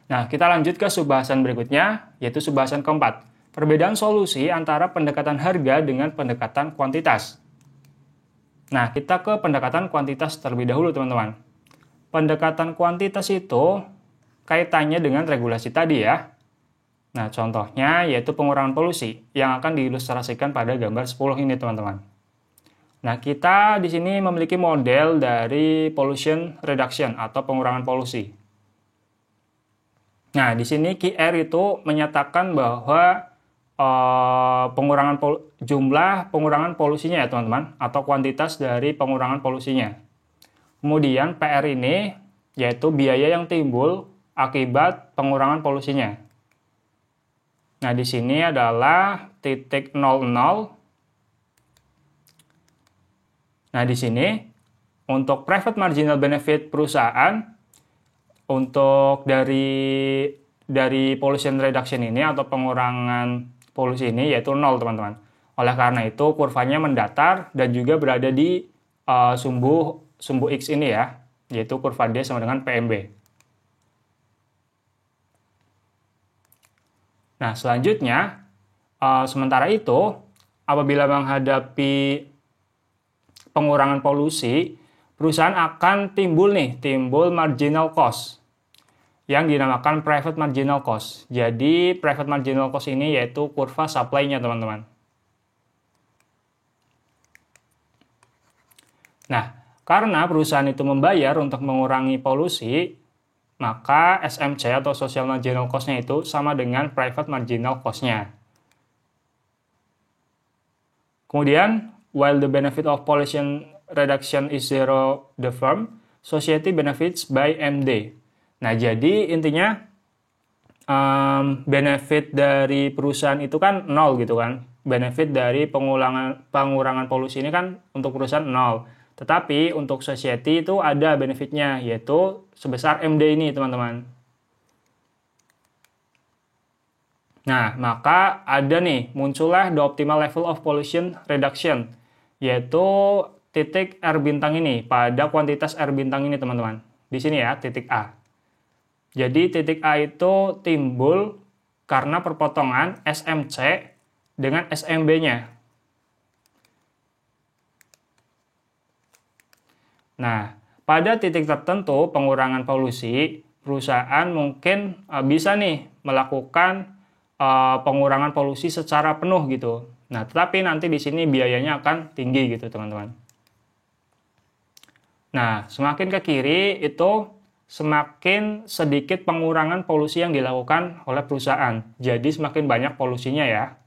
Nah, kita lanjut ke subbahasan berikutnya, yaitu subbahasan keempat. Perbedaan solusi antara pendekatan harga dengan pendekatan kuantitas. Nah, kita ke pendekatan kuantitas terlebih dahulu, teman-teman. Pendekatan kuantitas itu kaitannya dengan regulasi tadi ya. Nah, contohnya yaitu pengurangan polusi yang akan diilustrasikan pada gambar 10 ini, teman-teman. Nah, kita di sini memiliki model dari pollution reduction atau pengurangan polusi. Nah, di sini QR itu menyatakan bahwa jumlah pengurangan polusinya ya, teman-teman, atau kuantitas dari pengurangan polusinya. Kemudian PR ini yaitu biaya yang timbul akibat pengurangan polusinya. Nah, di sini adalah titik 00. Nah, di sini untuk private marginal benefit perusahaan untuk dari pollution reduction ini atau pengurangan polusi ini yaitu 0, teman-teman. Oleh karena itu kurvanya mendatar dan juga berada di sumbu X ini ya, yaitu kurva D sama dengan PMB. Nah, selanjutnya, sementara itu, apabila menghadapi pengurangan polusi, perusahaan akan timbul marginal cost yang dinamakan private marginal cost. Jadi, private marginal cost ini yaitu kurva supply-nya, teman-teman. Nah, karena perusahaan itu membayar untuk mengurangi polusi, maka SMC atau social marginal cost-nya itu sama dengan private marginal cost-nya. Kemudian, while the benefit of pollution reduction is zero the firm, society benefits by MD. Nah, jadi intinya benefit dari perusahaan itu kan 0 gitu kan. Benefit dari pengurangan polusi ini kan untuk perusahaan 0. Tetapi untuk society itu ada benefitnya, yaitu sebesar MD ini, teman-teman. Nah, maka muncullah the optimal level of pollution reduction, yaitu titik R bintang ini pada kuantitas R bintang ini, teman-teman. Di sini ya, titik A. Jadi titik A itu timbul karena perpotongan SMC dengan SMB-nya. Nah, pada titik tertentu pengurangan polusi, perusahaan mungkin bisa melakukan pengurangan polusi secara penuh gitu. Nah, tetapi nanti di sini biayanya akan tinggi gitu, teman-teman. Nah, semakin ke kiri itu semakin sedikit pengurangan polusi yang dilakukan oleh perusahaan. Jadi semakin banyak polusinya ya.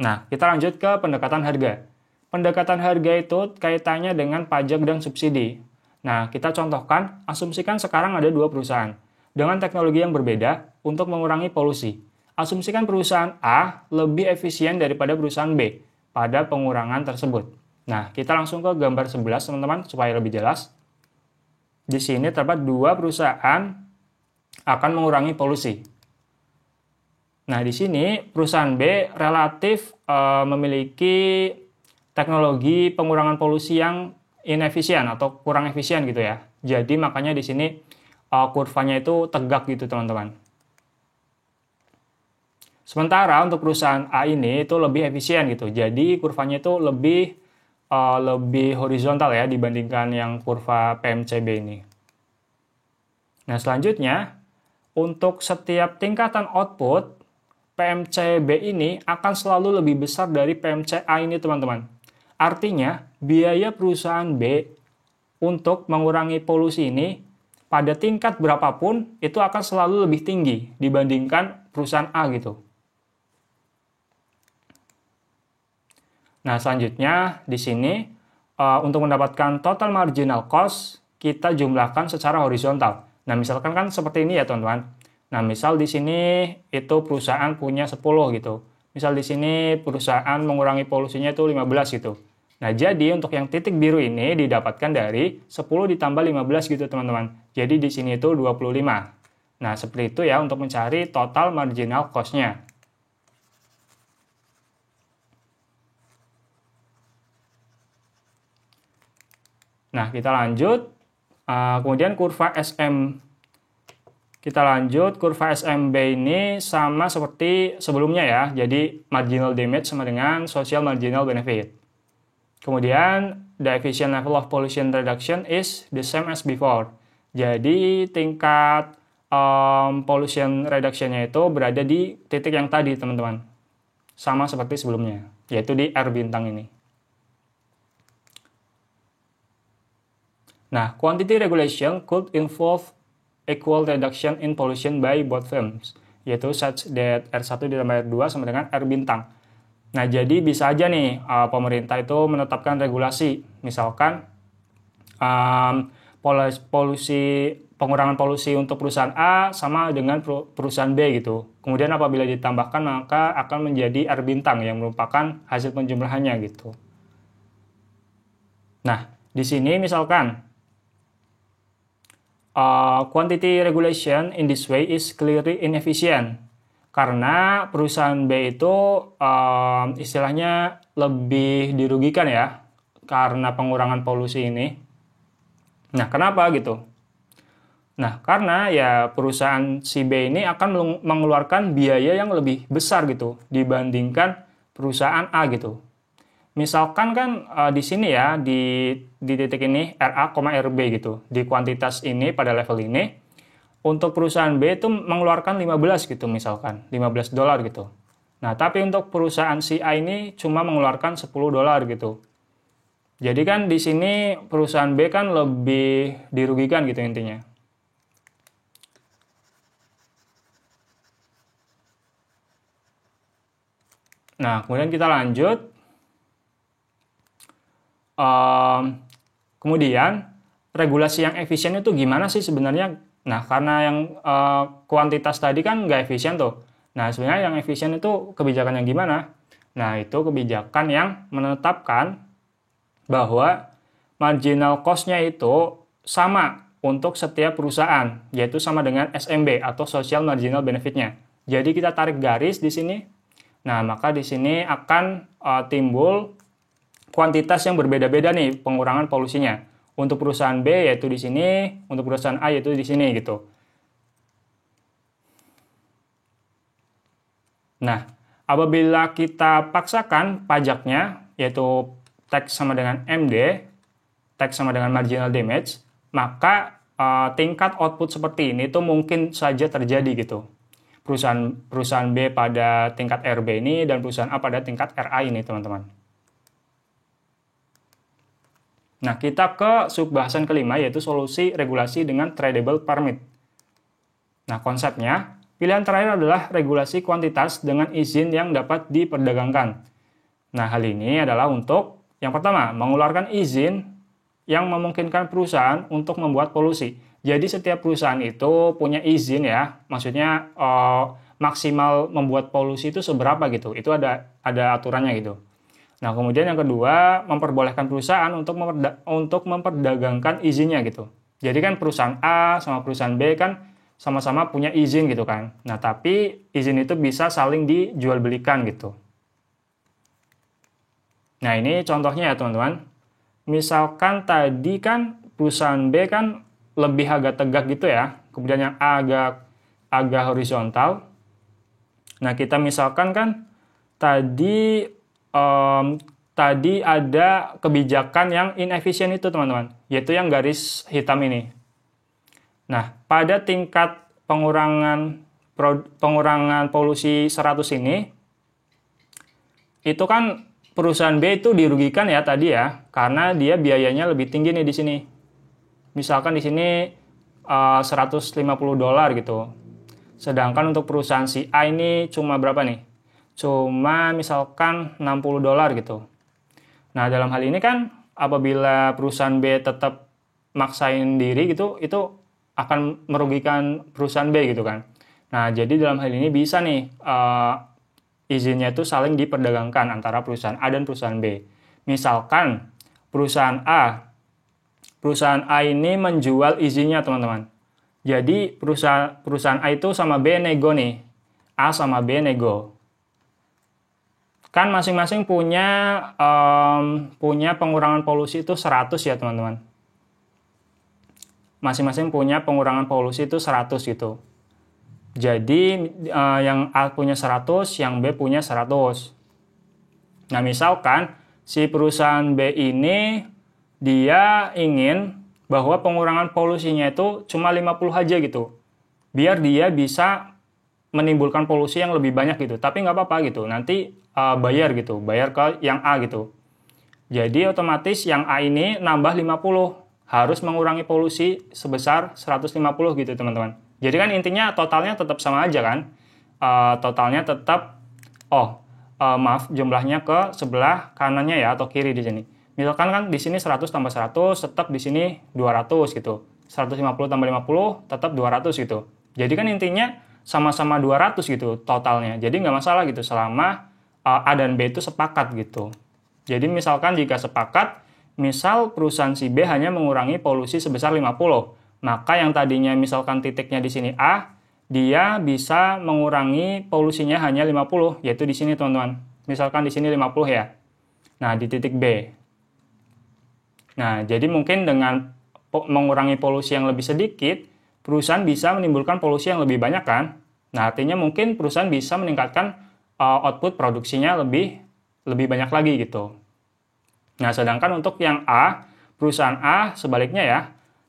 Nah, kita lanjut ke pendekatan harga. Pendekatan harga itu kaitannya dengan pajak dan subsidi. Nah, kita contohkan, asumsikan sekarang ada 2 perusahaan dengan teknologi yang berbeda untuk mengurangi polusi. Asumsikan perusahaan A lebih efisien daripada perusahaan B pada pengurangan tersebut. Nah, kita langsung ke gambar 11, teman-teman, supaya lebih jelas. Di sini terdapat 2 perusahaan akan mengurangi polusi. Nah, di sini perusahaan B relatif memiliki teknologi pengurangan polusi yang inefisien atau kurang efisien gitu ya. Jadi makanya di sini kurvanya itu tegak gitu, teman-teman. Sementara untuk perusahaan A ini itu lebih efisien gitu. Jadi kurvanya itu lebih horizontal ya dibandingkan yang kurva PMCB ini. Nah, selanjutnya untuk setiap tingkatan output PMCB ini akan selalu lebih besar dari PMCA ini, teman-teman. Artinya, biaya perusahaan B untuk mengurangi polusi ini pada tingkat berapapun itu akan selalu lebih tinggi dibandingkan perusahaan A gitu. Nah, selanjutnya di sini untuk mendapatkan total marginal cost kita jumlahkan secara horizontal. Nah, misalkan kan seperti ini ya, teman-teman. Nah, misal di sini itu perusahaan punya 10 gitu. Misal di sini perusahaan mengurangi polusinya itu 15 gitu. Nah, jadi untuk yang titik biru ini didapatkan dari 10 ditambah 15 gitu, teman-teman. Jadi di sini itu 25. Nah, seperti itu ya untuk mencari total marginal cost-nya. Nah, kita lanjut. Kemudian kurva SM Kita lanjut, kurva SMB ini sama seperti sebelumnya ya. Jadi marginal damage sama dengan social marginal benefit. Kemudian the efficient level of pollution reduction is the same as before. Jadi tingkat pollution reduction-nya itu berada di titik yang tadi teman-teman. Sama seperti sebelumnya, yaitu di R bintang ini. Nah, quantity regulation could involve equal reduction in pollution by both firms, yaitu such that R1 ditambah R2 sama dengan R bintang. Nah, jadi bisa aja nih pemerintah itu menetapkan regulasi, misalkan pengurangan polusi untuk perusahaan A sama dengan perusahaan B gitu. Kemudian apabila ditambahkan maka akan menjadi R bintang yang merupakan hasil penjumlahannya gitu. Nah, di sini misalkan quantity regulation in this way is clearly inefficient. Karena perusahaan B itu istilahnya lebih dirugikan ya karena pengurangan polusi ini. Nah, kenapa gitu? Nah, karena ya perusahaan si B ini akan mengeluarkan biaya yang lebih besar gitu dibandingkan perusahaan A gitu. Misalkan kan di sini ya, di titik ini RA, RB gitu. Di kuantitas ini pada level ini, untuk perusahaan B itu mengeluarkan 15 gitu misalkan, $15 gitu. Nah, tapi untuk perusahaan si A ini cuma mengeluarkan $10 gitu. Jadi kan di sini perusahaan B kan lebih dirugikan gitu intinya. Nah, kemudian kita lanjut. Kemudian regulasi yang efisien itu gimana sih sebenarnya? Nah, karena yang kuantitas tadi kan nggak efisien tuh. Nah, sebenarnya yang efisien itu kebijakan yang gimana? Nah, itu kebijakan yang menetapkan bahwa marginal cost-nya itu sama untuk setiap perusahaan, yaitu sama dengan SMB atau social marginal benefit-nya. Jadi kita tarik garis di sini. Nah, maka di sini akan timbul kuantitas yang berbeda-beda nih pengurangan polusinya. Untuk perusahaan B yaitu di sini, untuk perusahaan A yaitu di sini gitu. Nah, apabila kita paksakan pajaknya yaitu tax sama dengan MD, tax sama dengan marginal damage, maka tingkat output seperti ini itu mungkin saja terjadi gitu. Perusahaan B pada tingkat RB ini dan perusahaan A pada tingkat RA ini, teman-teman. Nah, kita ke subbahasan kelima, yaitu solusi regulasi dengan tradable permit. Nah, konsepnya, pilihan terakhir adalah regulasi kuantitas dengan izin yang dapat diperdagangkan. Nah, hal ini adalah untuk, yang pertama, mengeluarkan izin yang memungkinkan perusahaan untuk membuat polusi. Jadi, setiap perusahaan itu punya izin ya, maksudnya maksimal membuat polusi itu seberapa gitu, itu ada aturannya gitu. Nah, kemudian yang kedua, memperbolehkan perusahaan untuk memperdagangkan izinnya gitu. Jadi kan perusahaan A sama perusahaan B kan sama-sama punya izin gitu kan. Nah, tapi izin itu bisa saling dijual belikan gitu. Nah, ini contohnya ya teman-teman. Misalkan tadi kan perusahaan B kan lebih agak tegak gitu ya. Kemudian yang A agak horizontal. Nah, kita misalkan kan tadi ada kebijakan yang inefisien itu teman-teman, yaitu yang garis hitam ini. Nah, pada tingkat pengurangan polusi 100 ini, itu kan perusahaan B itu dirugikan ya tadi ya, karena dia biayanya lebih tinggi nih di sini. Misalkan di sini $150 gitu. Sedangkan untuk perusahaan si A ini cuma berapa nih? Cuma misalkan $60 gitu. Nah, dalam hal ini kan apabila perusahaan B tetap maksain diri gitu, itu akan merugikan perusahaan B gitu kan. Nah, jadi dalam hal ini bisa nih izinnya itu saling diperdagangkan antara perusahaan A dan perusahaan B. Misalkan perusahaan A ini menjual izinnya teman-teman. Jadi perusahaan A itu sama B nego nih. A sama B nego. Kan masing-masing punya pengurangan polusi itu 100 ya teman-teman. Masing-masing punya pengurangan polusi itu 100 gitu. Jadi yang A punya 100, yang B punya 100. Nah, misalkan si perusahaan B ini dia ingin bahwa pengurangan polusinya itu cuma 50 aja gitu. Biar dia bisa menimbulkan polusi yang lebih banyak gitu. Tapi nggak apa-apa gitu. Nanti bayar gitu, bayar ke yang A gitu. Jadi otomatis yang A ini nambah 50, harus mengurangi polusi sebesar 150 gitu teman-teman. Jadi kan intinya totalnya tetap sama aja kan. Totalnya tetap, maaf, jumlahnya ke sebelah kanannya ya, atau kiri di sini. Misalkan kan di sini 100 tambah 100, tetap di sini 200 gitu. 150 tambah 50, tetap 200 gitu. Jadi kan intinya sama-sama 200 gitu totalnya. Jadi nggak masalah gitu selama A dan B itu sepakat gitu. Jadi misalkan jika sepakat, misal perusahaan si B hanya mengurangi polusi sebesar 50, maka yang tadinya misalkan titiknya di sini A, dia bisa mengurangi polusinya hanya 50, yaitu di sini teman-teman. Misalkan di sini 50 ya. Nah, di titik B. Nah, jadi mungkin dengan mengurangi polusi yang lebih sedikit, perusahaan bisa menimbulkan polusi yang lebih banyak kan? Nah, artinya mungkin perusahaan bisa meningkatkan output produksinya lebih banyak lagi gitu. Nah, sedangkan untuk yang A, perusahaan A sebaliknya ya,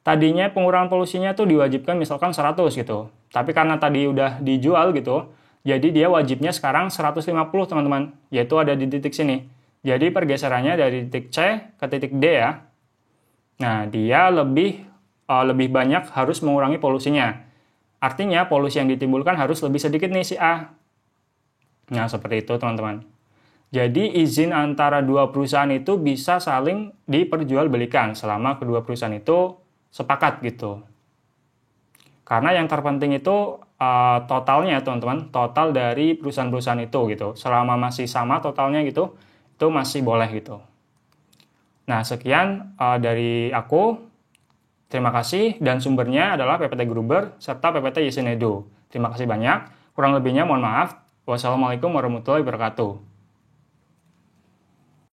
tadinya pengurangan polusinya tuh diwajibkan misalkan 100 gitu. Tapi karena tadi udah dijual gitu, jadi dia wajibnya sekarang 150 teman-teman, yaitu ada di titik sini. Jadi pergeserannya dari titik C ke titik D ya. Nah, dia lebih banyak harus mengurangi polusinya. Artinya polusi yang ditimbulkan harus lebih sedikit nih si A. Nah, seperti itu teman-teman. Jadi izin antara dua perusahaan itu bisa saling diperjualbelikan selama kedua perusahaan itu sepakat gitu. Karena yang terpenting itu totalnya teman-teman, total dari perusahaan-perusahaan itu gitu. Selama masih sama totalnya gitu, itu masih boleh gitu. Nah, sekian dari aku. Terima kasih, dan sumbernya adalah PPT Gruber serta PPT Yesinedo. Terima kasih banyak. Kurang lebihnya mohon maaf. Wassalamualaikum warahmatullahi wabarakatuh.